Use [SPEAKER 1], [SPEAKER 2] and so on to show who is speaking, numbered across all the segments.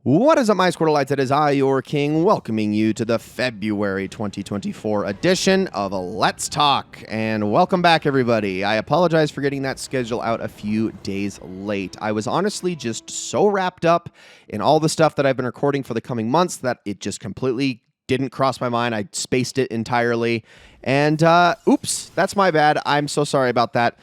[SPEAKER 1] What is up, my Squirtleites? It is I, your king, welcoming you to the February 2024 edition of Let's Talk. And welcome back, everybody. I apologize for getting that schedule out a few days late. I was honestly just so wrapped up in all the stuff that I've been recording for the coming months that it just completely didn't cross my mind. I spaced it entirely. And oops, that's my bad. I'm so sorry about that.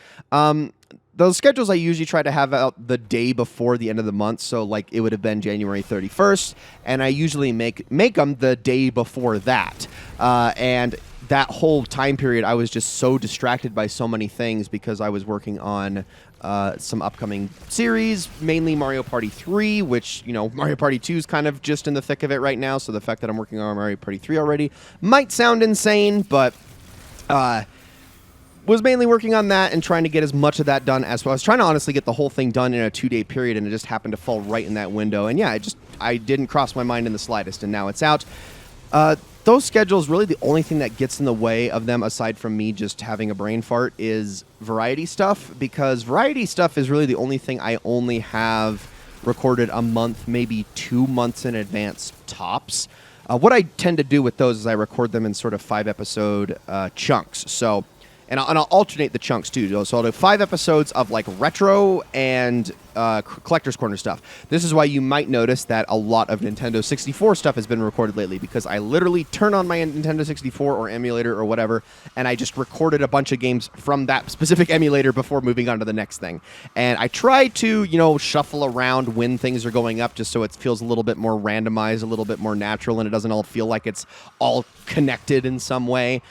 [SPEAKER 1] Those schedules I usually try to have out the day before the end of the month, so like it would have been January 31st, and I usually make them the day before that. And that whole time period, I was just so distracted by so many things because I was working on some upcoming series, mainly Mario Party 3, which, you know, Mario Party 2 is kind of just in the thick of it right now, so the fact that I'm working on Mario Party 3 already might sound insane, but was mainly working on that and trying to get as much of that done as well. I was trying to honestly get the whole thing done in a 2-day period, and it just happened to fall right in that window. And yeah, I didn't cross my mind in the slightest, and now it's out. Those schedules, really the only thing that gets in the way of them, aside from me just having a brain fart, is variety stuff, because variety stuff is really the only thing I only have recorded a month, maybe 2 months in advance tops. What I tend to do with those is I record them in sort of 5-episode chunks. So, and I'll alternate the chunks too. So I'll do 5 episodes of like retro and Collector's Corner stuff. This is why you might notice that a lot of Nintendo 64 stuff has been recorded lately, because I literally turn on my Nintendo 64 or emulator or whatever, and I just recorded a bunch of games from that specific emulator before moving on to the next thing. And I try to, you know, shuffle around when things are going up just so it feels a little bit more randomized, a little bit more natural, and it doesn't all feel like it's all connected in some way.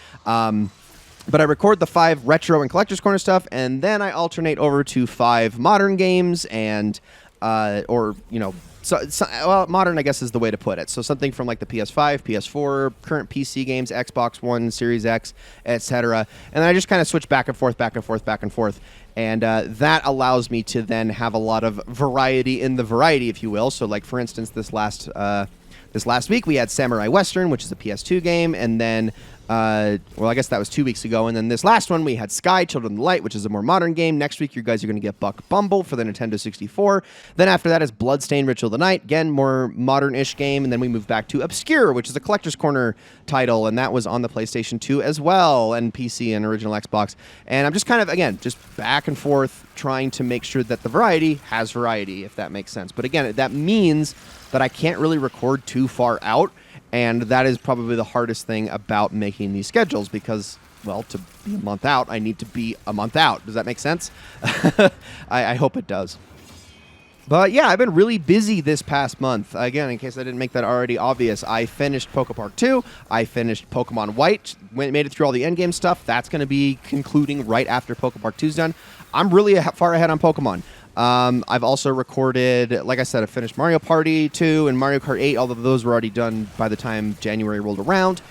[SPEAKER 1] But I record the 5 retro and Collector's Corner stuff, and then I alternate over to 5 modern games and, or, you know, well, modern, I guess, is the way to put it. So something from like the PS5, PS4, current PC games, Xbox One, Series X, etc. And then I just kind of switch back and forth, back and forth, back and forth. And that allows me to then have a lot of variety in the variety, if you will. So like, for instance, this last week we had Samurai Western, which is a PS2 game, and then well, I guess that was 2 weeks ago, and then this last one we had Sky, Children of the Light, which is a more modern game. Next week you guys are going to get Buck Bumble for the Nintendo 64. Then after that is Bloodstained Ritual of the Night, again, more modern-ish game, and then we move back to Obscure, which is a Collector's Corner title, and that was on the PlayStation 2 as well, and PC and original Xbox. And I'm just kind of, again, just back and forth trying to make sure that the variety has variety, if that makes sense. But again, that means that I can't really record too far out, and that is probably the hardest thing about making these schedules, because, well, to be a month out, I need to be a month out. Does that make sense? I hope it does. But yeah, I've been really busy this past month. Again, in case I didn't make that already obvious, I finished Pokepark 2. I finished Pokemon White. Made it through all the endgame stuff. That's going to be concluding right after Pokepark 2's done. I'm really far ahead on Pokemon. I've also recorded, like I said, I finished Mario Party 2 and Mario Kart 8, although those were already done by the time January rolled around.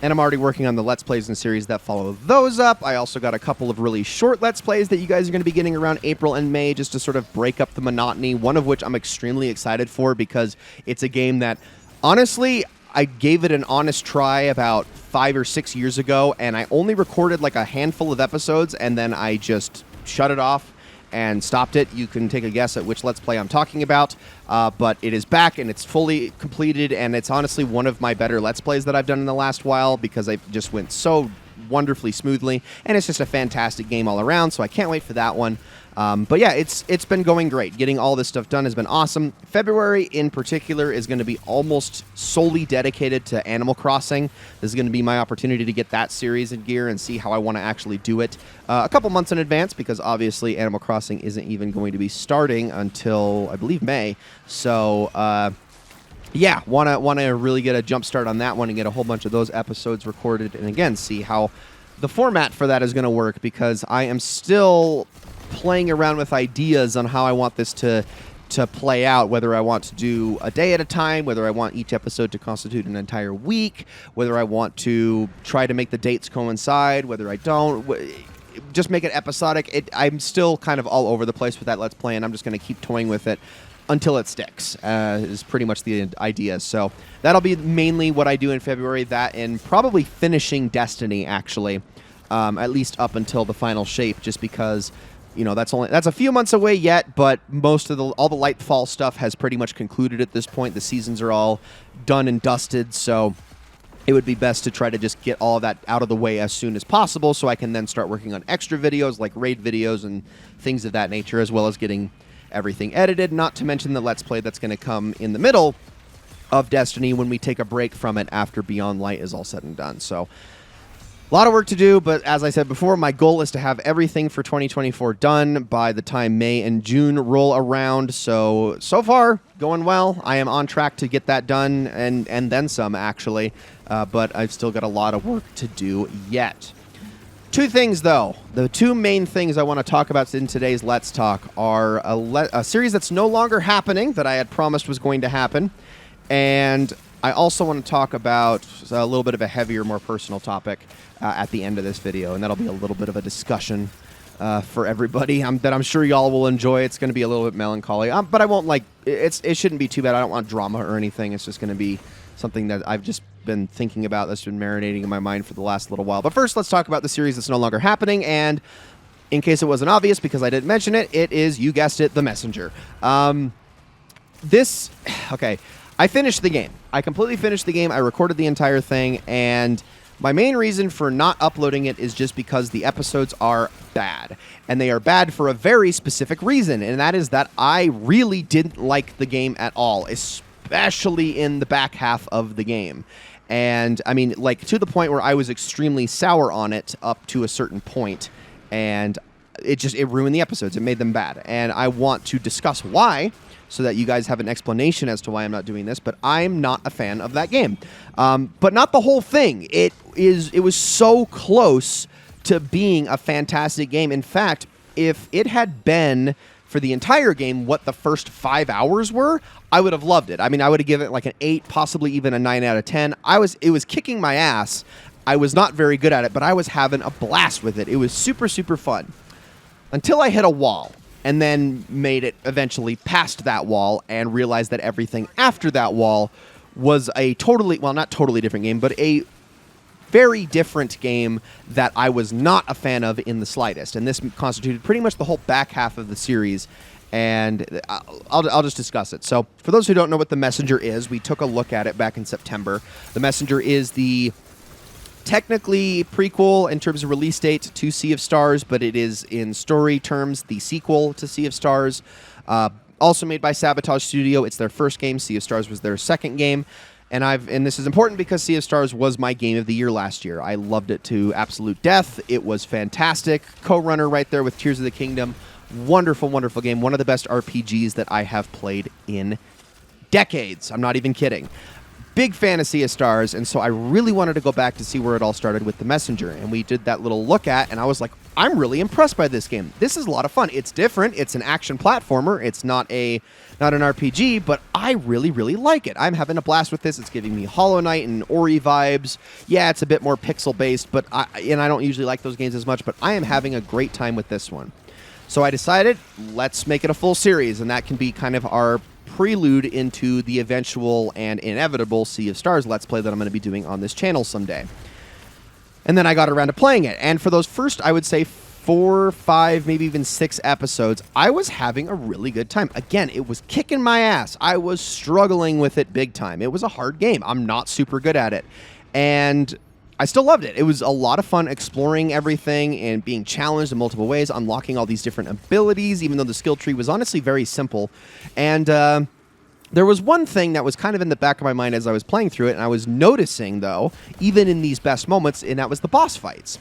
[SPEAKER 1] And I'm already working on the Let's Plays and series that follow those up. I also got a couple of really short Let's Plays that you guys are going to be getting around April and May, just to sort of break up the monotony, one of which I'm extremely excited for, because it's a game that, honestly, I gave it an honest try about 5 or 6 years ago, and I only recorded like a handful of episodes, and then I just shut it off and stopped it. You can take a guess at which Let's Play I'm talking about, but it is back and it's fully completed, and it's honestly one of my better Let's Plays that I've done in the last while, because it just went so wonderfully smoothly, and it's just a fantastic game all around, so I can't wait for that one. But yeah, it's been going great. Getting all this stuff done has been awesome. February in particular is going to be almost solely dedicated to Animal Crossing. This is going to be my opportunity to get that series in gear and see how I want to actually do it a couple months in advance, because obviously Animal Crossing isn't even going to be starting until, I believe, May. So yeah, want to really get a jump start on that one and get a whole bunch of those episodes recorded, and again, see how the format for that is going to work, because I am still playing around with ideas on how I want this to play out, whether I want to do a day at a time, whether I want each episode to constitute an entire week, whether I want to try to make the dates coincide, whether I don't, just make it episodic. I'm still kind of all over the place with that Let's Play, and I'm just going to keep toying with it until it sticks, is pretty much the idea. So that'll be mainly what I do in February, that and probably finishing Destiny, actually, at least up until the final shape, just because that's a few months away yet, but most of all the Lightfall stuff has pretty much concluded at this point. The seasons are all done and dusted, so it would be best to try to just get all of that out of the way as soon as possible so I can then start working on extra videos like raid videos and things of that nature, as well as getting everything edited, not to mention the Let's Play that's going to come in the middle of Destiny when we take a break from it after Beyond Light is all said and done. So a lot of work to do, but as I said before, my goal is to have everything for 2024 done by the time May and June roll around. So far, going well. I am on track to get that done, and then some, actually. But I've still got a lot of work to do yet. Two things, though. The two main things I want to talk about in today's Let's Talk are a series that's no longer happening that I had promised was going to happen, and I also want to talk about a little bit of a heavier, more personal topic at the end of this video, and that'll be a little bit of a discussion for everybody that I'm sure y'all will enjoy. It's going to be a little bit melancholy, but I won't it shouldn't be too bad. I don't want drama or anything. It's just going to be something that I've just been thinking about that's been marinating in my mind for the last little while. But first, let's talk about the series that's no longer happening, and in case it wasn't obvious because I didn't mention it, it is, you guessed it, The Messenger. Okay, I finished the game. I completely finished the game. I recorded the entire thing, and my main reason for not uploading it is just because the episodes are bad. And they are bad for a very specific reason, and that is that I really didn't like the game at all, especially in the back half of the game. And, I mean, to the point where I was extremely sour on it up to a certain point, and it ruined the episodes. It made them bad. And I want to discuss why, so that you guys have an explanation as to why I'm not doing this, but I'm not a fan of that game. But not the whole thing. It was so close to being a fantastic game. In fact, if it had been for the entire game what the first 5 hours were, I would have loved it. I mean, I would have given it like an 8, possibly even a 9 out of 10. It was kicking my ass. I was not very good at it, but I was having a blast with it. It was super, super fun. Until I hit a wall, and then made it eventually past that wall and realized that everything after that wall was a not totally different game, but a very different game that I was not a fan of in the slightest. And this constituted pretty much the whole back half of the series, and I'll just discuss it. So for those who don't know what The Messenger is, we took a look at it back in September. The Messenger is the technically prequel in terms of release date to Sea of Stars, but it is in story terms the sequel to Sea of Stars. Also made by Sabotage Studio. It's their first game. Sea of Stars was their second game. And this is important because Sea of Stars was my game of the year last year. I loved it to absolute death. It was fantastic. Co-runner right there with Tears of the Kingdom. Wonderful, wonderful game. One of the best RPGs that I have played in decades. I'm not even kidding. Big fan of Sea of Stars, and so I really wanted to go back to see where it all started with The Messenger, and we did that little look at, and I was like, I'm really impressed by this game. This is a lot of fun. It's different. It's an action platformer. It's not an RPG, but I really, really like it. I'm having a blast with this. It's giving me Hollow Knight and Ori vibes. Yeah, it's a bit more pixel-based, but I don't usually like those games as much, but I am having a great time with this one. So I decided, let's make it a full series, and that can be kind of our prelude into the eventual and inevitable Sea of Stars Let's Play that I'm going to be doing on this channel someday. And then I got around to playing it, and for those first, I would say, 4, 5, maybe even 6 episodes, I was having a really good time. Again, it was kicking my ass. I was struggling with it big time. It was a hard game. I'm not super good at it. And I still loved it. It was a lot of fun exploring everything and being challenged in multiple ways, unlocking all these different abilities, even though the skill tree was honestly very simple. And there was one thing that was kind of in the back of my mind as I was playing through it, and I was noticing, though, even in these best moments, and that was the boss fights.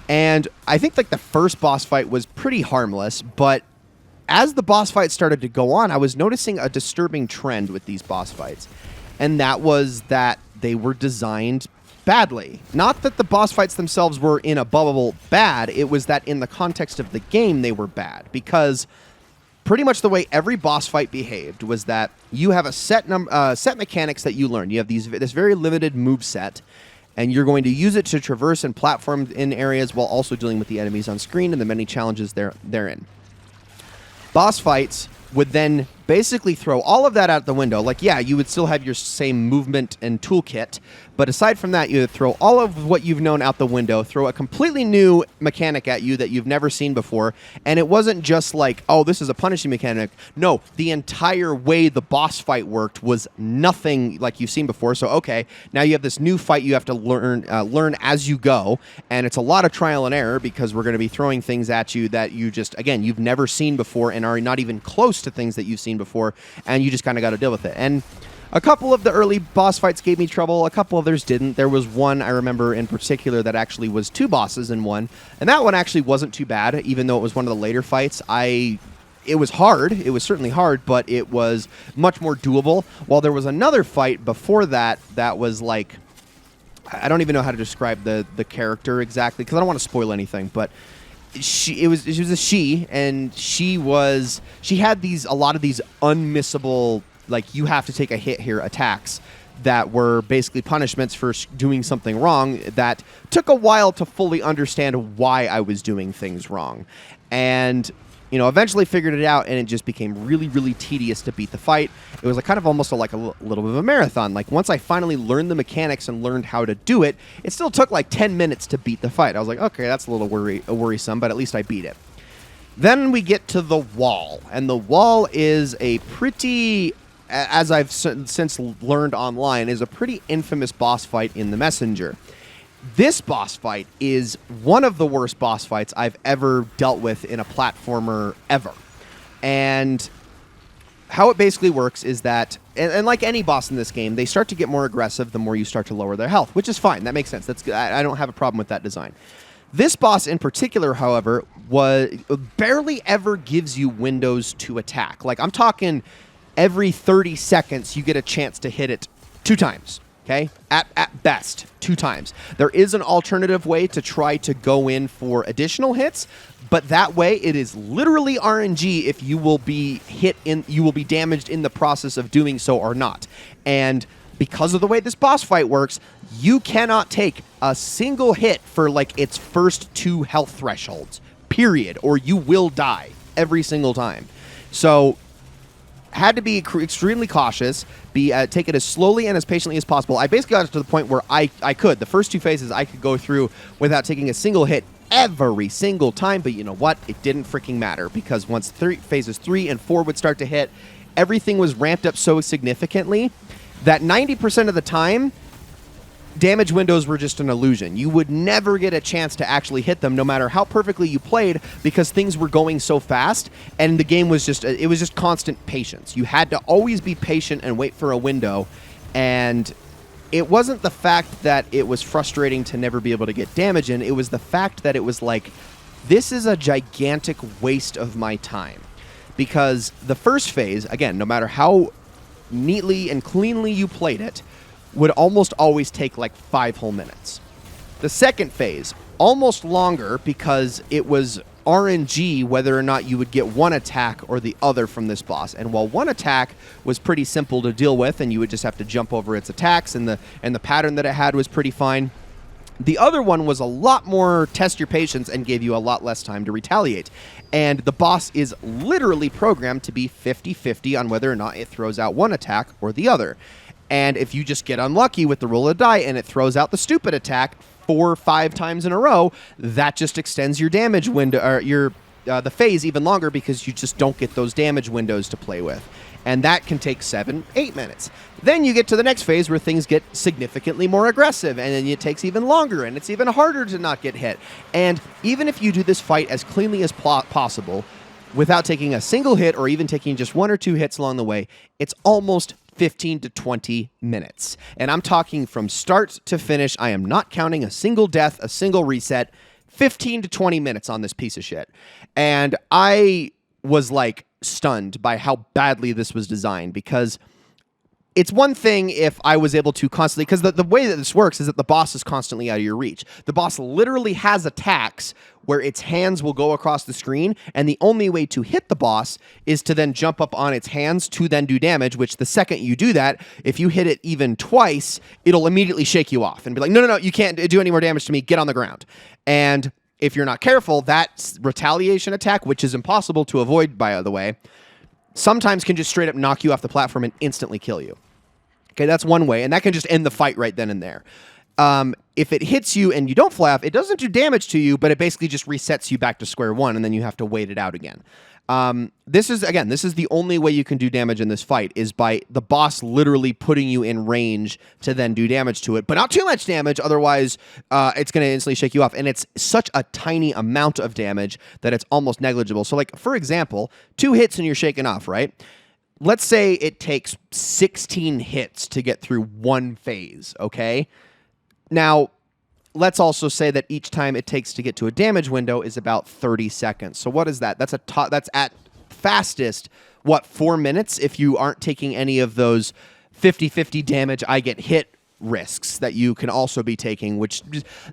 [SPEAKER 1] And I think the first boss fight was pretty harmless, but as the boss fight started to go on, I was noticing a disturbing trend with these boss fights. And that was that they were designed badly. Not that the boss fights themselves were in a bubble bad, it was that in the context of the game they were bad, because pretty much the way every boss fight behaved was that you have a set mechanics that you learn. You have this very limited move set, and you're going to use it to traverse and platform in areas while also dealing with the enemies on screen and the many challenges therein. Boss fights would then basically throw all of that out the window. Like, yeah, you would still have your same movement and toolkit, but aside from that, you would throw all of what you've known out the window, throw a completely new mechanic at you that you've never seen before, and it wasn't just like, oh, this is a punishing mechanic. No, the entire way the boss fight worked was nothing like you've seen before. So, okay, now you have this new fight you have to learn as you go, and it's a lot of trial and error because we're going to be throwing things at you that you just, again, you've never seen before and are not even close to things that you've seen before, and you just kind of got to deal with it. And a couple of the early boss fights gave me trouble. A couple others didn't. There was one I remember in particular that actually was 2 bosses in one, and that one actually wasn't too bad, even though it was one of the later fights. It was hard. It was certainly hard, but it was much more doable. While there was another fight before that that was like, I don't even know how to describe the character exactly because I don't want to spoil anything, but she was a she, and she had a lot of these unmissable, like, you have to take a hit here attacks that were basically punishments for doing something wrong that took a while to fully understand why I was doing things wrong. And, you know, eventually figured it out, and it just became really, really tedious to beat the fight. It was like kind of almost like a little bit of a marathon. Like, once I finally learned the mechanics and learned how to do it, it still took like 10 minutes to beat the fight. I was like, okay, that's a little worrisome, but at least I beat it. Then we get to the wall, and the wall is a pretty, as I've since learned online, is a pretty infamous boss fight in the Messenger. This boss fight is one of the worst boss fights I've ever dealt with in a platformer ever. And how it basically works is that, and like any boss in this game, they start to get more aggressive the more you start to lower their health, which is fine. That makes sense. I don't have a problem with that design. This boss in particular, however, barely ever gives you windows to attack. Like, I'm talking every 30 seconds you get a chance to hit it 2 times. Okay, at best, 2 times. There is an alternative way to try to go in for additional hits, but that way it is literally RNG if you will be damaged in the process of doing so or not. And because of the way this boss fight works, you cannot take a single hit for like its first 2 health thresholds, period, or you will die every single time. So had to be extremely cautious, take it as slowly and as patiently as possible. I basically got to the point where I could. The first 2 phases I could go through without taking a single hit every single time, but you know what? It didn't freaking matter because once phases 3 and 4 would start to hit, everything was ramped up so significantly that 90% of the time, damage windows were just an illusion. You would never get a chance to actually hit them no matter how perfectly you played because things were going so fast and the game was just constant patience. You had to always be patient and wait for a window, and it wasn't the fact that it was frustrating to never be able to get damage in, it was the fact that it was like, this is a gigantic waste of my time. Because the first phase, again, no matter how neatly and cleanly you played it, would almost always take like 5 whole minutes. The second phase, almost longer because it was RNG whether or not you would get one attack or the other from this boss. And while one attack was pretty simple to deal with and you would just have to jump over its attacks and the pattern that it had was pretty fine, the other one was a lot more test your patience and gave you a lot less time to retaliate. And the boss is literally programmed to be 50-50 on whether or not it throws out one attack or the other. And if you just get unlucky with the roll of the die and it throws out the stupid attack 4 or 5 times in a row, that just extends your damage window, or the phase even longer because you just don't get those damage windows to play with. And that can take 7-8 minutes. Then you get to the next phase where things get significantly more aggressive, and then it takes even longer, and it's even harder to not get hit. And even if you do this fight as cleanly as possible, without taking a single hit or even taking just 1 or 2 hits along the way, it's almost 15 to 20 minutes. And I'm talking from start to finish. I am not counting a single death, a single reset. 15 to 20 minutes on this piece of shit. And I was like stunned by how badly this was designed, because it's one thing if I was able to constantly, because the way that this works is that the boss is constantly out of your reach. The boss literally has attacks where its hands will go across the screen, and the only way to hit the boss is to then jump up on its hands to then do damage, which the second you do that, if you hit it even twice, it'll immediately shake you off and be like, no, you can't do any more damage to me, get on the ground. And if you're not careful, that retaliation attack, which is impossible to avoid, by the way, sometimes can just straight up knock you off the platform and instantly kill you. Okay, that's one way, and that can just end the fight right then and there. If it hits you and you don't fly off, it doesn't do damage to you, but it basically just resets you back to square one, and then you have to wait it out again. This is the only way you can do damage in this fight, is by the boss literally putting you in range to then do damage to it, but not too much damage, otherwise it's going to instantly shake you off. And it's such a tiny amount of damage that it's almost negligible. So, like, for example, 2 hits and you're shaken off, right? Let's say it takes 16 hits to get through one phase, okay? Now, let's also say that each time it takes to get to a damage window is about 30 seconds. So what is that? That's that's at fastest, 4 minutes if you aren't taking any of those 50-50 damage I get hit risks that you can also be taking, which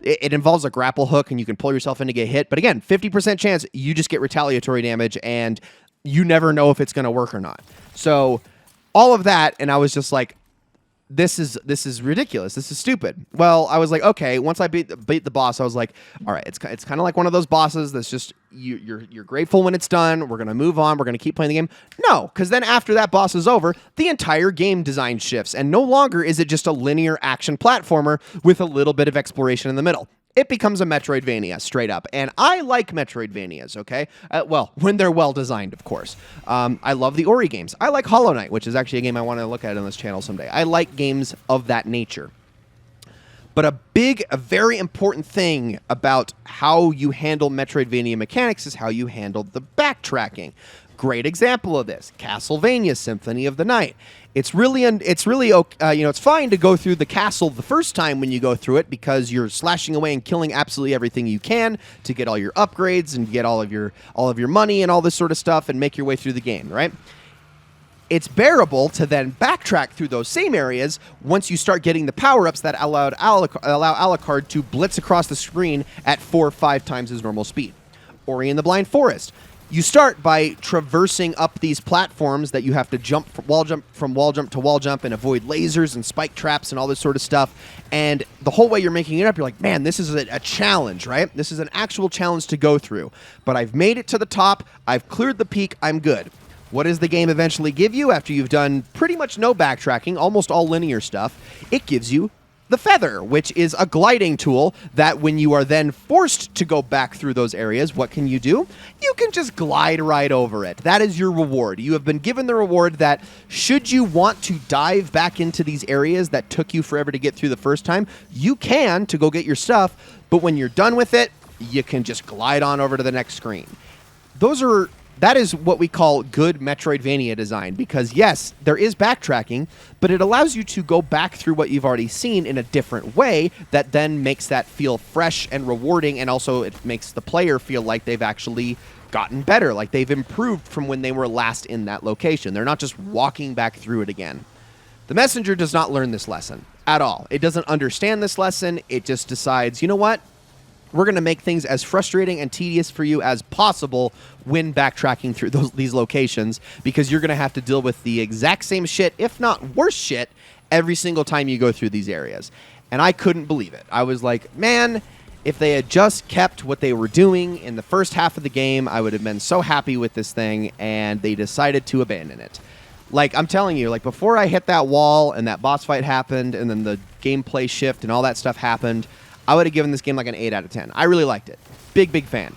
[SPEAKER 1] it involves a grapple hook and you can pull yourself in to get hit. But again, 50% chance you just get retaliatory damage and you never know if it's going to work or not. So all of that, and I was just like, this is ridiculous. This is stupid. Well, I was like, okay. Once I beat the boss, I was like, all right. It's kind of like one of those bosses that's just you're grateful when it's done. We're gonna move on. We're gonna keep playing the game. No, because then after that boss is over, the entire game design shifts, and no longer is it just a linear action platformer with a little bit of exploration in the middle. It becomes a Metroidvania, straight up. And I like Metroidvanias, okay? Well, when they're well-designed, of course. I love the Ori games. I like Hollow Knight, which is actually a game I want to look at on this channel someday. I like games of that nature. But a very important thing about how you handle Metroidvania mechanics is how you handle the backtracking. Great example of this, Castlevania Symphony of the Night. It's fine to go through the castle the first time when you go through it because you're slashing away and killing absolutely everything you can to get all your upgrades and get all of your money and all this sort of stuff and make your way through the game, right? It's bearable to then backtrack through those same areas once you start getting the power-ups that allow Alucard to blitz across the screen at 4 or 5 times his normal speed. Ori and the Blind Forest. You start by traversing up these platforms that you have to jump from wall jump to wall jump and avoid lasers and spike traps and all this sort of stuff. And the whole way you're making it up, you're like, man, this is a challenge, right? This is an actual challenge to go through. But I've made it to the top. I've cleared the peak. I'm good. What does the game eventually give you after you've done pretty much no backtracking, almost all linear stuff? It gives you the Feather, which is a gliding tool that when you are then forced to go back through those areas, what can you do? You can just glide right over it. That is your reward. You have been given the reward that should you want to dive back into these areas that took you forever to get through the first time, you can to go get your stuff, but when you're done with it, you can just glide on over to the next screen. That is what we call good Metroidvania design, because yes, there is backtracking, but it allows you to go back through what you've already seen in a different way that then makes that feel fresh and rewarding, and also it makes the player feel like they've actually gotten better, like they've improved from when they were last in that location. They're not just walking back through it again. The Messenger does not learn this lesson at all. It doesn't understand this lesson. It just decides, you know what? We're going to make things as frustrating and tedious for you as possible when backtracking through these locations, because you're going to have to deal with the exact same shit, if not worse shit, every single time you go through these areas. And I couldn't believe it. I was like, man, if they had just kept what they were doing in the first half of the game, I would have been so happy with this thing, and they decided to abandon it. Like, I'm telling you, like, before I hit that wall and that boss fight happened and then the gameplay shift and all that stuff happened, I would have given this game like an 8 out of 10. I really liked it. Big fan.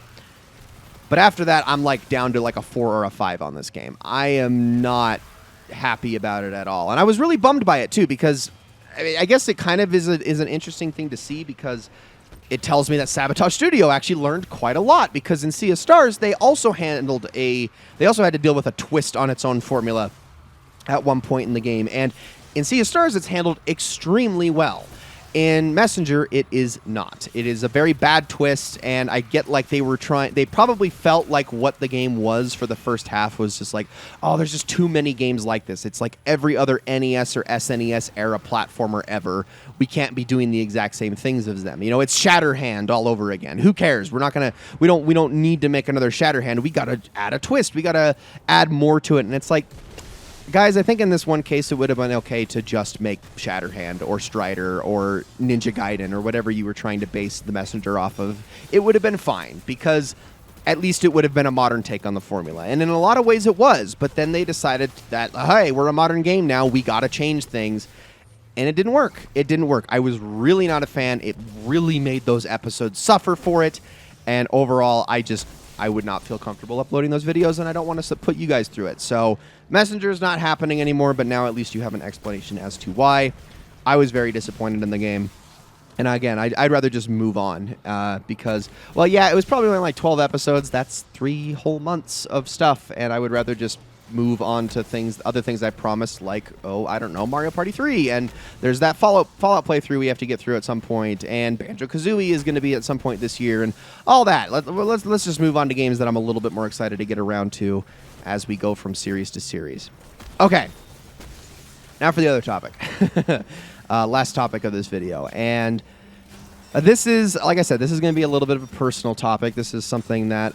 [SPEAKER 1] But after that, I'm like down to like a 4 or a 5 on this game. I am not happy about it at all. And I was really bummed by it too, because I guess it kind of is an interesting thing to see, because it tells me that Sabotage Studio actually learned quite a lot, because in Sea of Stars, they also had to deal with a twist on its own formula at one point in the game. And in Sea of Stars, it's handled extremely well. In Messenger, it is not. It is a very bad twist, and I get like they probably felt like what the game was for the first half was just like, oh, there's just too many games like this. It's like every other NES or SNES era platformer ever. We can't be doing the exact same things as them. You know, it's Shatterhand all over again. Who cares? We don't need to make another Shatterhand. We got to add a twist. We got to add more to it. And it's like, guys, I think in this one case, it would have been okay to just make Shatterhand or Strider or Ninja Gaiden or whatever you were trying to base the Messenger off of. It would have been fine, because at least it would have been a modern take on the formula. And in a lot of ways it was, but then they decided that, hey, we're a modern game now, we got to change things. And it didn't work. It didn't work. I was really not a fan. It really made those episodes suffer for it. And overall, I would not feel comfortable uploading those videos, and I don't want to put you guys through it. So Messenger is not happening anymore, but now at least you have an explanation as to why. I was very disappointed in the game. And again, I'd rather just move on because, well, yeah, it was probably only like 12 episodes. That's 3 whole months of stuff, and I would rather just move on to other things I promised, like, I don't know, Mario Party 3, and there's that Fallout playthrough we have to get through at some point, and Banjo-Kazooie is going to be at some point this year, and all that. Let's just move on to games that I'm a little bit more excited to get around to as we go from series to series. Okay, now for the other topic. Last topic of this video, and this is, like I said, this is going to be a little bit of a personal topic. This is something that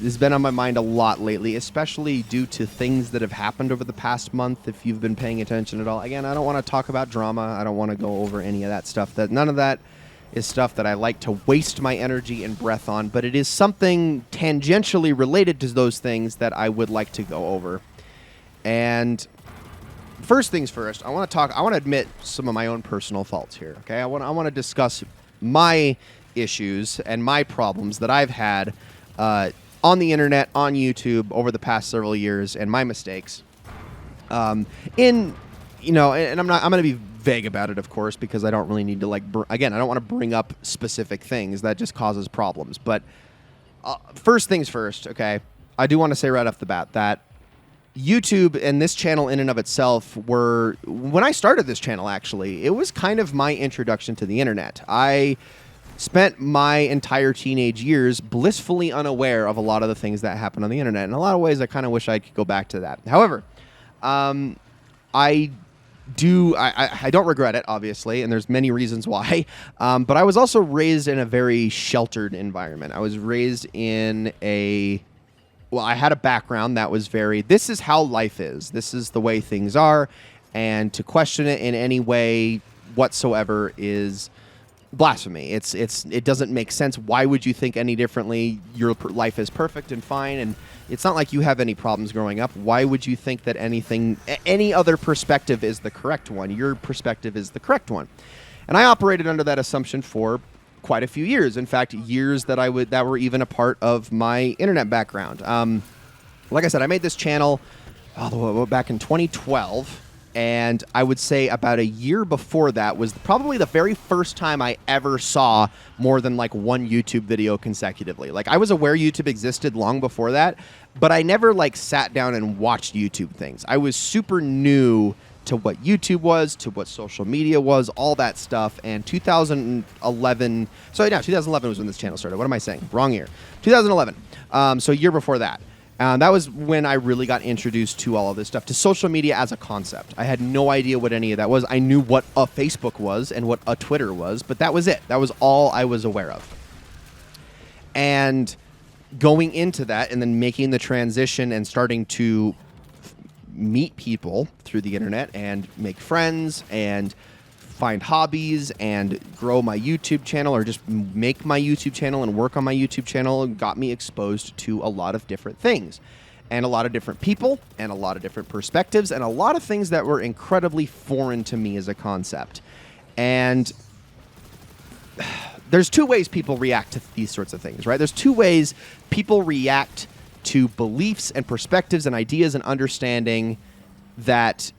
[SPEAKER 1] has been on my mind a lot lately, especially due to things that have happened over the past month, if you've been paying attention at all. Again, I don't want to talk about drama. I don't want to go over any of that stuff. None of that is stuff that I like to waste my energy and breath on, but it is something tangentially related to those things that I would like to go over. And first things first, I want to admit some of my own personal faults here, okay? I want to discuss my issues and my problems that I've had on the internet, on YouTube over the past several years, and my mistakes. And I'm going to be vague about it, of course, because I don't really need to again, I don't want to bring up specific things that just causes problems. But first things first, okay? I do want to say right off the bat that YouTube and this channel in and of itself when I started this channel, actually, it was kind of my introduction to the internet. I spent my entire teenage years blissfully unaware of a lot of the things that happen on the internet. In a lot of ways, I kind of wish I could go back to that. However, I don't regret it, obviously, and there's many reasons why. But I was also raised in a very sheltered environment. I was raised in I had a background that was this is how life is. This is the way things are. And to question it in any way whatsoever is blasphemy. It doesn't make sense. Why would you think any differently? Your life is perfect and fine, and it's not like you have any problems growing up. Why would you think that any other perspective is the correct one? Your perspective is the correct one. And I operated under that assumption for quite a few years. In fact, years that were even a part of my internet background. Like I said, I made this channel back in 2012. And I would say about a year before that was probably the very first time I ever saw more than one YouTube video consecutively. I was aware YouTube existed long before that, but I never sat down and watched YouTube things. I was super new to what YouTube was, to what social media was, all that stuff. And 2011 was when this channel started. What am I saying? Wrong year. 2011. So a year before that. That was when I really got introduced to all of this stuff, to social media as a concept. I had no idea what any of that was. I knew what a Facebook was and what a Twitter was, but that was it. That was all I was aware of. And going into that and then making the transition and starting to meet people through the internet and make friends and find hobbies and grow my YouTube channel, or just make my YouTube channel and work on my YouTube channel, got me exposed to a lot of different things and a lot of different people and a lot of different perspectives and a lot of things that were incredibly foreign to me as a concept. And there's 2 ways people react to these sorts of things, right? There's 2 ways people react to beliefs and perspectives and ideas and understanding that,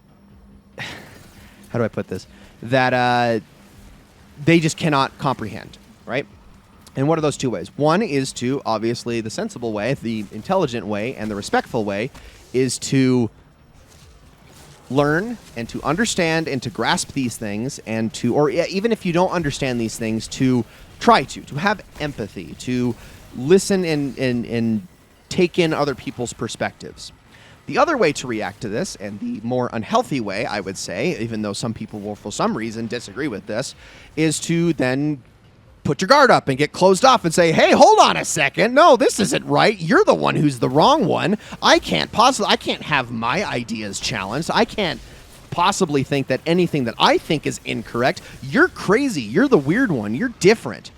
[SPEAKER 1] how do I put this? That they just cannot comprehend, right? And what are those 2 ways? One is to, obviously, the sensible way, the intelligent way, and the respectful way is to learn and to understand and to grasp these things and to, or even if you don't understand these things, to try to have empathy, to listen and take in other people's perspectives. The other way to react to this, and the more unhealthy way, I would say, even though some people will for some reason disagree with this, is to then put your guard up and get closed off and say, hey, hold on a second. No, this isn't right. You're the one who's the wrong one. I can't have my ideas challenged. I can't possibly think that anything that I think is incorrect. You're crazy. You're the weird one. You're different.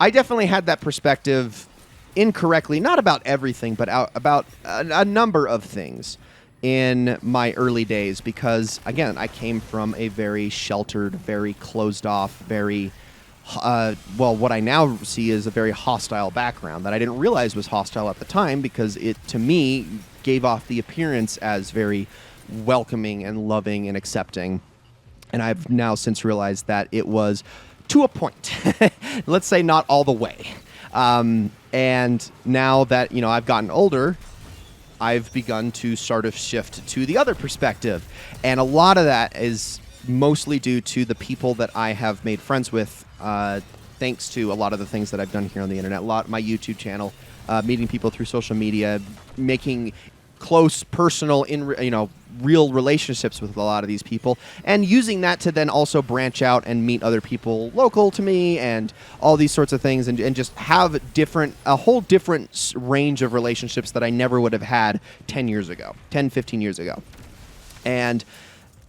[SPEAKER 1] I definitely had that perspective incorrectly, not about everything, but about a number of things in my early days, because again, I came from a very sheltered, very closed off, very what I now see is a very hostile background that I didn't realize was hostile at the time, because it, to me, gave off the appearance as very welcoming and loving and accepting. And I've now since realized that it was to a point. Let's say not all the way. And now that, I've gotten older, I've begun to sort of shift to the other perspective. And a lot of that is mostly due to the people that I have made friends with, thanks to a lot of the things that I've done here on the internet, my YouTube channel, meeting people through social media, making close, personal, real relationships with a lot of these people, and using that to then also branch out and meet other people local to me and all these sorts of things, and just have a whole different range of relationships that I never would have had 10, 15 years ago. And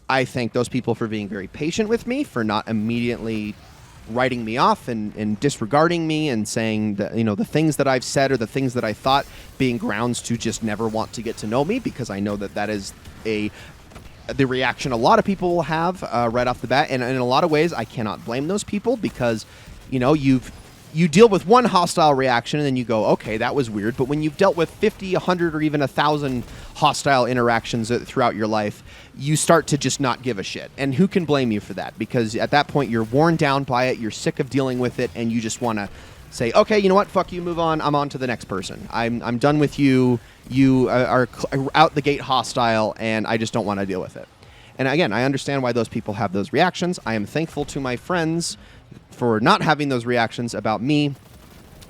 [SPEAKER 1] I thank those people for being very patient with me, for not immediately writing me off and disregarding me and saying that, the things that I've said or the things that I thought being grounds to just never want to get to know me, because I know that is the reaction a lot of people will have right off the bat. And in a lot of ways, I cannot blame those people, because, you deal with one hostile reaction and then you go, okay, that was weird. But when you've dealt with 50, 100, or even 1,000 hostile interactions throughout your life, you start to just not give a shit. And who can blame you for that? Because at that point, you're worn down by it, you're sick of dealing with it, and you just want to say, okay, you know what, fuck you, move on, I'm on to the next person. I'm done with you, you are out the gate hostile, and I just don't want to deal with it. And again, I understand why those people have those reactions. I am thankful to my friends for not having those reactions about me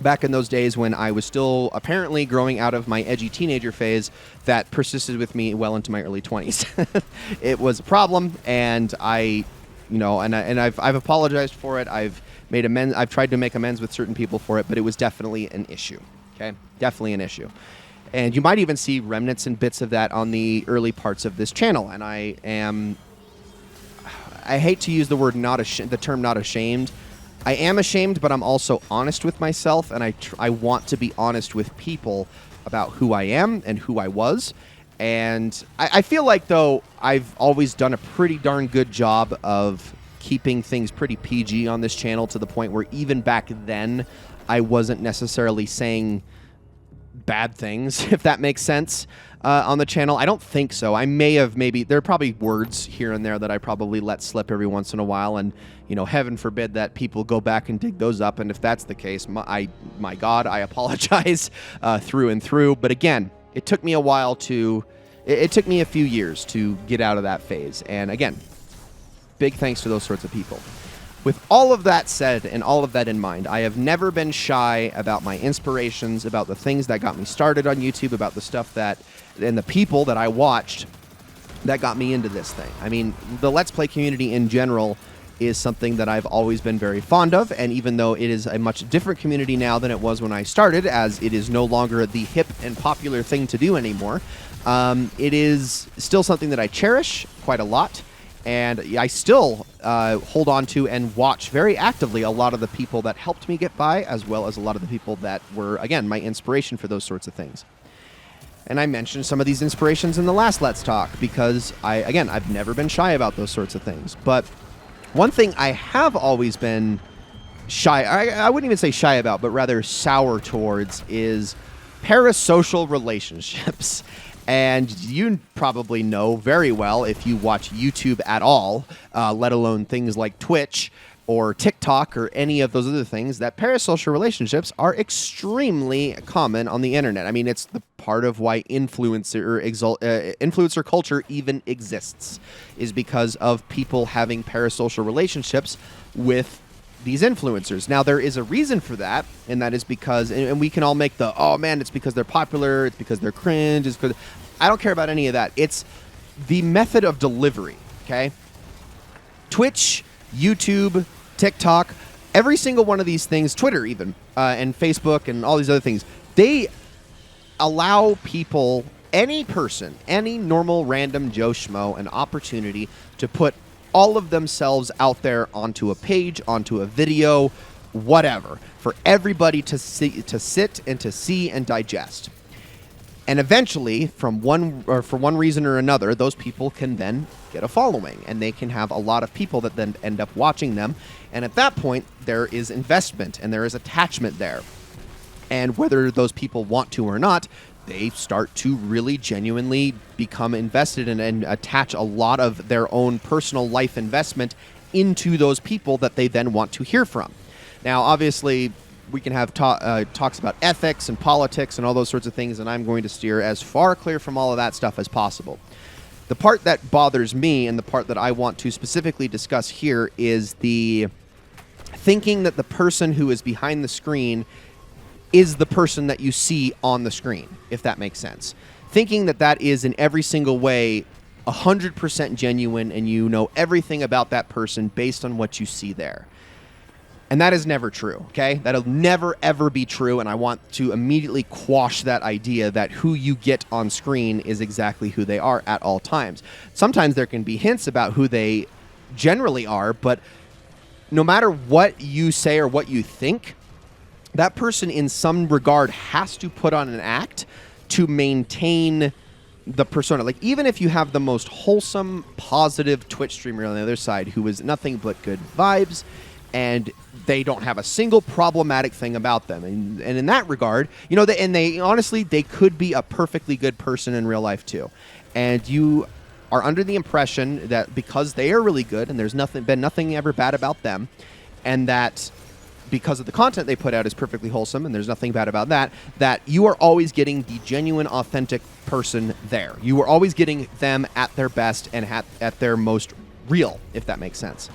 [SPEAKER 1] back in those days when I was still apparently growing out of my edgy teenager phase that persisted with me well into my early 20s. It was a problem, and I've apologized for it. I've made amends. I've tried to make amends with certain people for it, but it was definitely an issue. Okay, definitely an issue. And you might even see remnants and bits of that on the early parts of this channel. And I hate to use the word the term not ashamed. I am ashamed, but I'm also honest with myself, and I want to be honest with people about who I am and who I was. And I feel like, though, I've always done a pretty darn good job of keeping things pretty PG on this channel, to the point where even back then I wasn't necessarily saying bad things, if that makes sense, on the channel. I don't think so. I may have there are probably words here and there that I probably let slip every once in a while, and heaven forbid that people go back and dig those up, and if that's the case, my God, I apologize through and through. But again, it took me a while it took me a few years to get out of that phase, and again, big thanks to those sorts of people. With all of that said and all of that in mind, I have never been shy about my inspirations, about the things that got me started on YouTube, about the stuff and the people that I watched that got me into this thing. I mean, the Let's Play community in general is something that I've always been very fond of, and even though it is a much different community now than it was when I started, as it is no longer the hip and popular thing to do anymore, it is still something that I cherish quite a lot. And I still hold on to and watch very actively a lot of the people that helped me get by, as well as a lot of the people that were, again, my inspiration for those sorts of things. And I mentioned some of these inspirations in the last Let's Talk, because I've never been shy about those sorts of things. But one thing I have always been shy, I wouldn't even say shy about, but rather sour towards, is parasocial relationships. And you probably know very well, if you watch YouTube at all, let alone things like Twitch or TikTok or any of those other things, that parasocial relationships are extremely common on the internet. I mean, it's the part of why influencer culture even exists, is because of people having parasocial relationships with these influencers. Now, there is a reason for that, and that is because, and we can all make oh man, it's because they're popular, it's because they're cringe, it's because, I don't care about any of that. It's the method of delivery, okay? Twitch, YouTube, TikTok, every single one of these things, Twitter even, and Facebook and all these other things, they allow people, any person, any normal random Joe Schmo, an opportunity to put all of themselves out there onto a page, onto a video, whatever, for everybody to sit and to see and digest. And eventually, for one reason or another, those people can then get a following, and they can have a lot of people that then end up watching them. And at that point, there is investment and there is attachment there. And whether those people want to or not, they start to really genuinely become invested in and attach a lot of their own personal life investment into those people that they then want to hear from. Now, obviously, we can have talks about ethics and politics and all those sorts of things, and I'm going to steer as far clear from all of that stuff as possible. The part that bothers me and the part that I want to specifically discuss here is the thinking that the person who is behind the screen is the person that you see on the screen, if that makes sense. Thinking that that is in every single way 100% genuine and you know everything about that person based on what you see there. And that is never true, okay? That'll never, ever be true, and I want to immediately quash that idea that who you get on screen is exactly who they are at all times. Sometimes there can be hints about who they generally are, but no matter what you say or what you think, that person in some regard has to put on an act to maintain the persona. Like, even if you have the most wholesome, positive Twitch streamer on the other side who is nothing but good vibes, and they don't have a single problematic thing about them. And in that regard, you know, they honestly, they could be a perfectly good person in real life too. And you are under the impression that because they are really good and there's been nothing ever bad about them, and that because of the content they put out is perfectly wholesome and there's nothing bad about that, that you are always getting the genuine, authentic person there. You are always getting them at their best and at their most real, if that makes sense.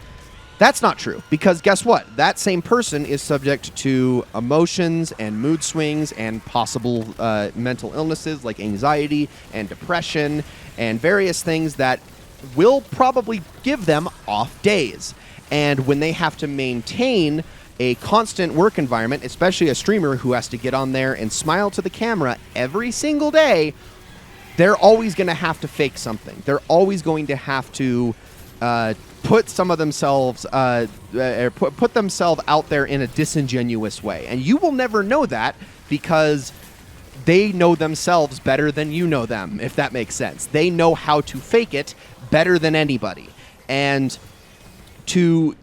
[SPEAKER 1] That's not true, because guess what? That same person is subject to emotions and mood swings and possible mental illnesses like anxiety and depression and various things that will probably give them off days. And when they have to maintain a constant work environment, especially a streamer who has to get on there and smile to the camera every single day, they're always going to have to fake something. They're always going to have to put some of themselves, put themselves out there in a disingenuous way. And you will never know that because they know themselves better than you know them, if that makes sense. They know how to fake it better than anybody. And to,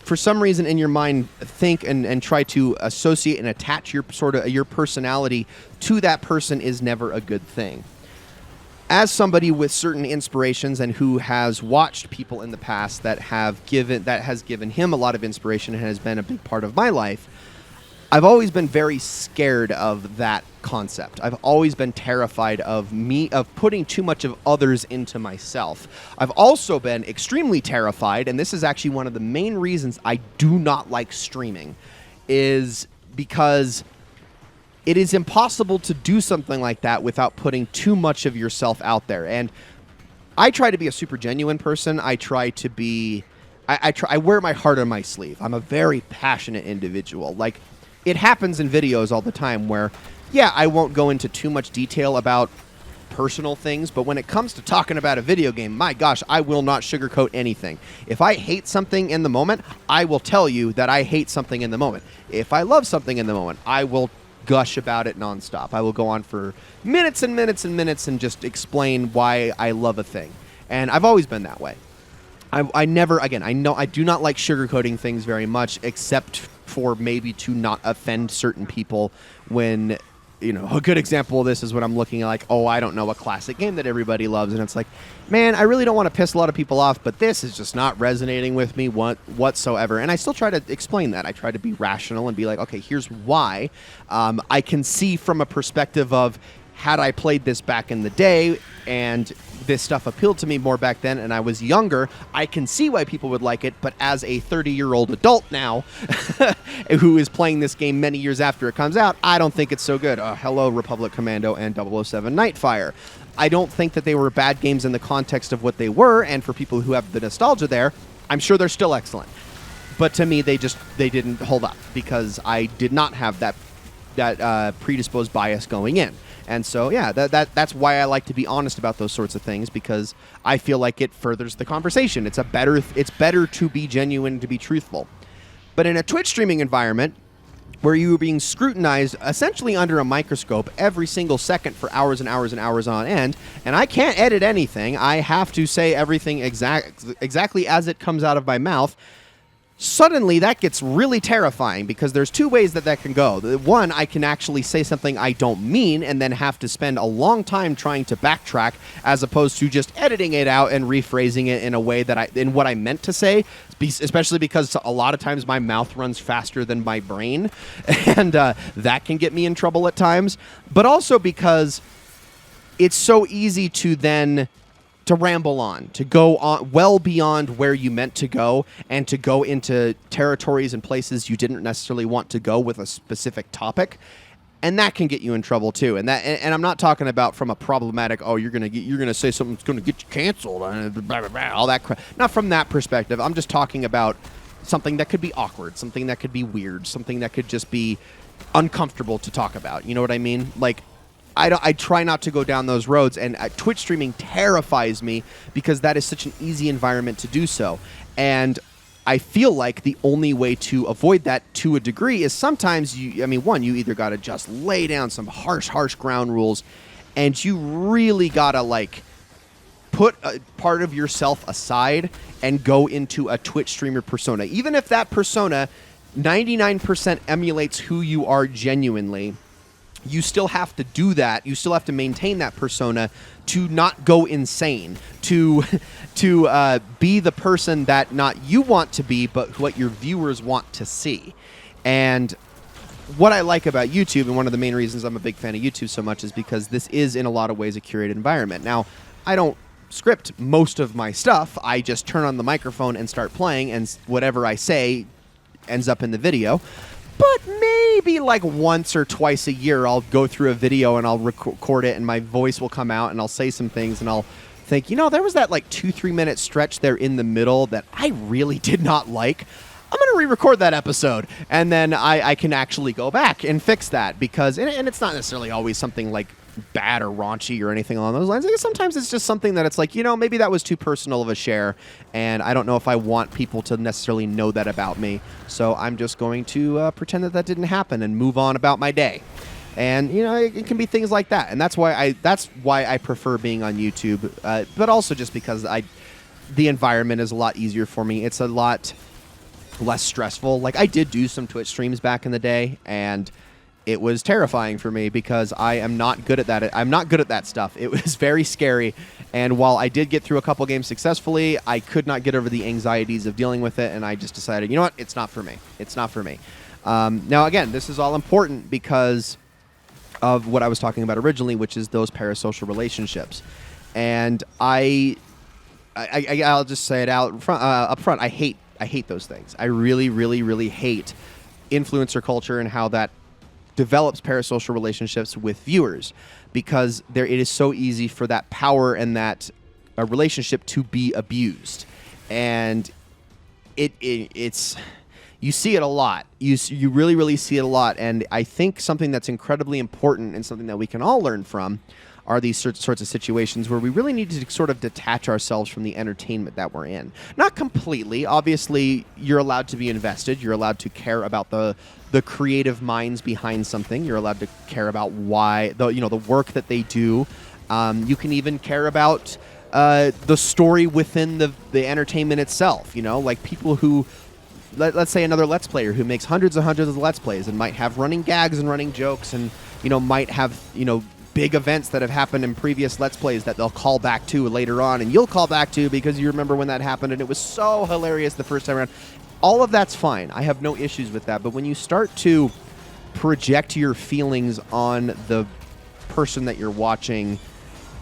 [SPEAKER 1] for some reason in your mind, think and try to associate and attach your personality to that person is never a good thing. As somebody with certain inspirations and who has watched people in the past that has given him a lot of inspiration and has been a big part of my life, I've always been very scared of that concept. I've always been terrified of putting too much of others into myself. I've also been extremely terrified, and this is actually one of the main reasons I do not like streaming, is because it is impossible to do something like that without putting too much of yourself out there. And I try to be a super genuine person. I try to be... I wear my heart on my sleeve. I'm a very passionate individual. Like, it happens in videos all the time where, yeah, I won't go into too much detail about personal things, but when it comes to talking about a video game, my gosh, I will not sugarcoat anything. If I hate something in the moment, I will tell you that I hate something in the moment. If I love something in the moment, I will gush about it nonstop. I will go on for minutes and minutes and minutes and just explain why I love a thing. And I've always been that way. I never, again, I know I do not like sugarcoating things very much, except for maybe to not offend certain people when, you know, a good example of this is when I'm looking at, like, oh, I don't know, a classic game that everybody loves, and it's like, man, I really don't want to piss a lot of people off, but this is just not resonating with me whatsoever. And I still try to explain that. I try to be rational and be like, okay, here's why. I can see from a perspective of, had I played this back in the day and this stuff appealed to me more back then and I was younger, I can see why people would like it. But as a 30-year-old adult now who is playing this game many years after it comes out, I don't think it's so good. Hello, Republic Commando and 007 Nightfire. I don't think that they were bad games in the context of what they were, and for people who have the nostalgia there, I'm sure they're still excellent. But to me, they didn't hold up because I did not have that predisposed bias going in. And so, yeah, that's why I like to be honest about those sorts of things, because I feel like it furthers the conversation. It's better to be genuine, to be truthful. But in a Twitch streaming environment, where you were being scrutinized essentially under a microscope every single second for hours and hours and hours on end, and I can't edit anything. I have to say everything exactly as it comes out of my mouth. Suddenly, that gets really terrifying because there's two ways that can go. One, I can actually say something I don't mean and then have to spend a long time trying to backtrack, as opposed to just editing it out and rephrasing it in a way that in what I meant to say, especially because a lot of times my mouth runs faster than my brain, and that can get me in trouble at times. But also because it's so easy to then to ramble on, to go on well beyond where you meant to go, and to go into territories and places you didn't necessarily want to go with a specific topic, and that can get you in trouble too. And I'm not talking about from a problematic, oh, you're gonna say something that's gonna get you canceled, blah, blah, blah, all that crap. Not from that perspective. I'm just talking about something that could be awkward, something that could be weird, something that could just be uncomfortable to talk about. You know what I mean? Like, I try not to go down those roads, and Twitch streaming terrifies me because that is such an easy environment to do so. And I feel like the only way to avoid that to a degree is sometimes you either got to just lay down some harsh ground rules, and you really got to like put a part of yourself aside and go into a Twitch streamer persona. Even if that persona 99% emulates who you are genuinely, you still have to do that. You still have to maintain that persona to not go insane, to be the person that not you want to be, but what your viewers want to see. And what I like about YouTube, and one of the main reasons I'm a big fan of YouTube so much, is because this is in a lot of ways a curated environment. Now, I don't script most of my stuff. I just turn on the microphone and start playing, and whatever I say ends up in the video. But maybe like once or twice a year, I'll go through a video and I'll record it, and my voice will come out, and I'll say some things, and I'll think, there was that like 2-3 minute stretch there in the middle that I really did not like. I'm going to re-record that episode, and then I can actually go back and fix that, because, and it's not necessarily always something like bad or raunchy or anything along those lines. I guess sometimes it's just something that it's like, maybe that was too personal of a share, and I don't know if I want people to necessarily know that about me, so I'm just going to pretend that didn't happen and move on about my day. And it can be things like that, and that's why I prefer being on YouTube, but also just because the environment is a lot easier for me. It's a lot less stressful. Like, I did do some Twitch streams back in the day, and it was terrifying for me because I am not good at that. I'm not good at that stuff. It was very scary, and while I did get through a couple games successfully, I could not get over the anxieties of dealing with it, and I just decided, you know what, it's not for me. It's not for me. Now, again, this is all important because of what I was talking about originally, which is those parasocial relationships. And I'll just say it up front. I hate those things. I really, really, really hate influencer culture and how that develops parasocial relationships with viewers, because it is so easy for that power and that relationship to be abused. And it's you see it a lot. You really, really see it a lot. And I think something that's incredibly important and something that we can all learn from are these sorts of situations where we really need to sort of detach ourselves from the entertainment that we're in. Not completely. Obviously, you're allowed to be invested. You're allowed to care about the creative minds behind something. You're allowed to care about why the work that they do. You can even care about the story within the entertainment itself. Like people who, let's say another Let's Player who makes hundreds and hundreds of Let's Plays and might have running gags and running jokes, and might have big events that have happened in previous Let's Plays that they'll call back to later on, and you'll call back to because you remember when that happened and it was so hilarious the first time around. All of that's fine. I have no issues with that. But when you start to project your feelings on the person that you're watching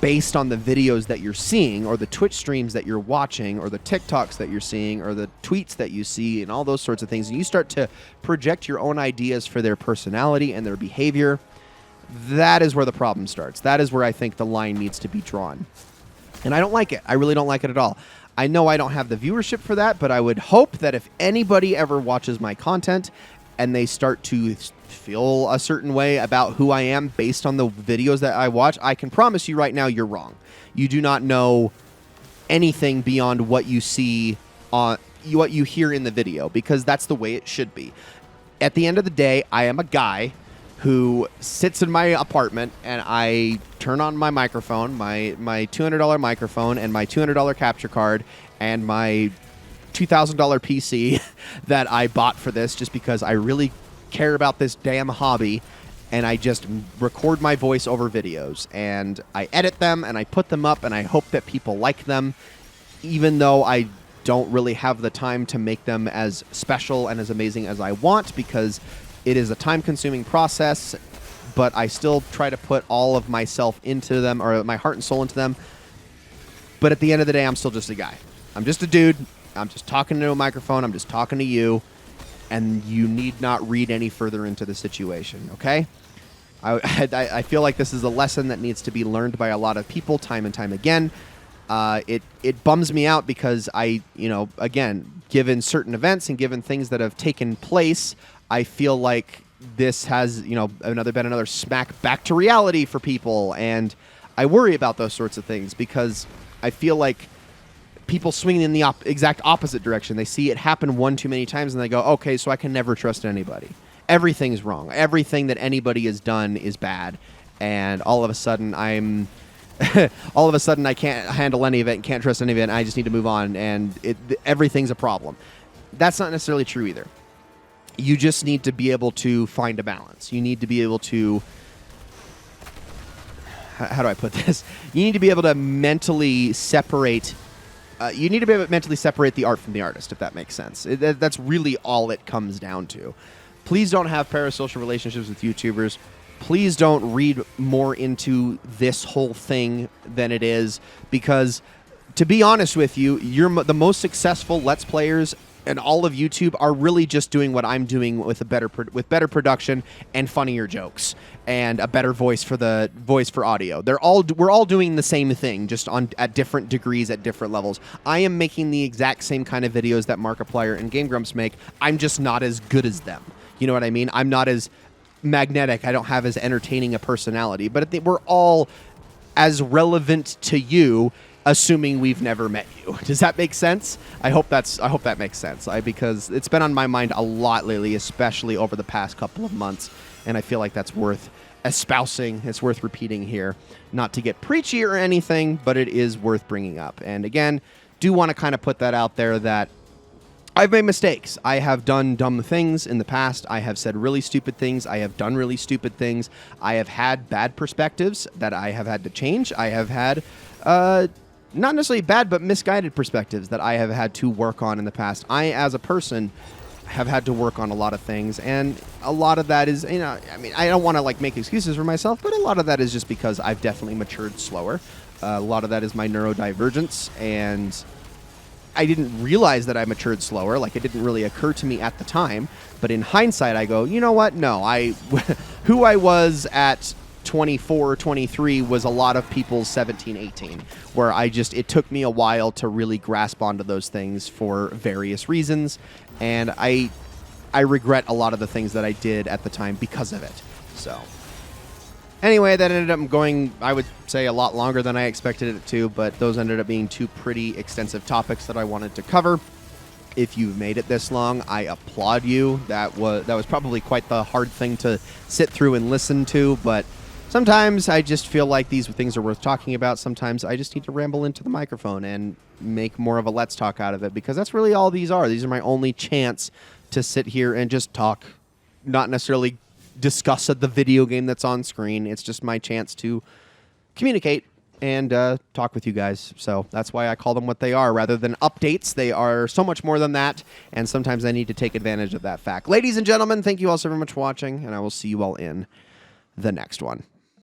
[SPEAKER 1] based on the videos that you're seeing, or the Twitch streams that you're watching, or the TikToks that you're seeing, or the tweets that you see, and all those sorts of things, and you start to project your own ideas for their personality and their behavior, that is where the problem starts. That is where I think the line needs to be drawn. And I don't like it. I really don't like it at all. I know I don't have the viewership for that, but I would hope that if anybody ever watches my content and they start to feel a certain way about who I am based on the videos that I watch, I can promise you right now you're wrong. You do not know anything beyond what you see what you hear in the video, because that's the way it should be. At the end of the day, I am a guy who sits in my apartment and I turn on my microphone, my $200 microphone and my $200 capture card and my $2,000 PC that I bought for this just because I really care about this damn hobby, and I just record my voice over videos and I edit them and I put them up and I hope that people like them, even though I don't really have the time to make them as special and as amazing as I want, because it is a time-consuming process, but I still try to put all of myself into them, or my heart and soul into them. But at the end of the day, I'm still just a guy. I'm just a dude. I'm just talking into a microphone. I'm just talking to you, and you need not read any further into the situation, okay? I feel like this is a lesson that needs to be learned by a lot of people time and time again. It bums me out because again, given certain events and given things that have taken place, I feel like this has, been another smack back to reality for people. And I worry about those sorts of things because I feel like people swing in the exact opposite direction. They see it happen one too many times and they go, okay, so I can never trust anybody. Everything's wrong. Everything that anybody has done is bad. And all of a sudden I can't handle any of it and can't trust any of it, and I just need to move on, and everything's a problem. That's not necessarily true either. You just need to be able to find a balance. You need to be able to... How do I put this? You need to be able to mentally separate... you need to be able to mentally separate the art from the artist, if that makes sense. That's really all it comes down to. Please don't have parasocial relationships with YouTubers. Please don't read more into this whole thing than it is, because to be honest with you, the most successful Let's Players and all of YouTube are really just doing what I'm doing with better production and funnier jokes and a better voice for audio. We're all doing the same thing, just at different degrees at different levels. I am making the exact same kind of videos that Markiplier and Game Grumps make. I'm just not as good as them. You know what I mean? I'm not as magnetic. I don't have as entertaining a personality, but we're all as relevant to you, assuming we've never met you. Does that make sense? I hope that makes sense. Because it's been on my mind a lot lately, especially over the past couple of months, and I feel like that's worth espousing. It's worth repeating here, not to get preachy or anything, but it is worth bringing up. And again, do want to kind of put that out there that I've made mistakes. I have done dumb things in the past. I have said really stupid things. I have done really stupid things. I have had bad perspectives that I have had to change. I have had not necessarily bad, but misguided perspectives that I have had to work on in the past. I, as a person, have had to work on a lot of things, and a lot of that is, I don't want to make excuses for myself, but a lot of that is just because I've definitely matured slower. A lot of that is my neurodivergence, and I didn't realize that I matured slower. It didn't really occur to me at the time. But in hindsight, I go, you know what? No, who I was at 24 or 23 was a lot of people's 17, 18, where it took me a while to really grasp onto those things for various reasons. And I regret a lot of the things that I did at the time because of it. So anyway, that ended up going, I would say, a lot longer than I expected it to, but those ended up being two pretty extensive topics that I wanted to cover. If you've made it this long, I applaud you. That was probably quite the hard thing to sit through and listen to, but sometimes I just feel like these things are worth talking about. Sometimes I just need to ramble into the microphone and make more of a let's talk out of it, because that's really all these are. These are my only chance to sit here and just talk, not necessarily discuss the video game that's on screen. It's just my chance to communicate and talk with you guys. So that's why I call them what they are. Rather than updates, they are so much more than that, and sometimes I need to take advantage of that fact. Ladies and gentlemen, thank you all so very much for watching, and I will see you all in the next one.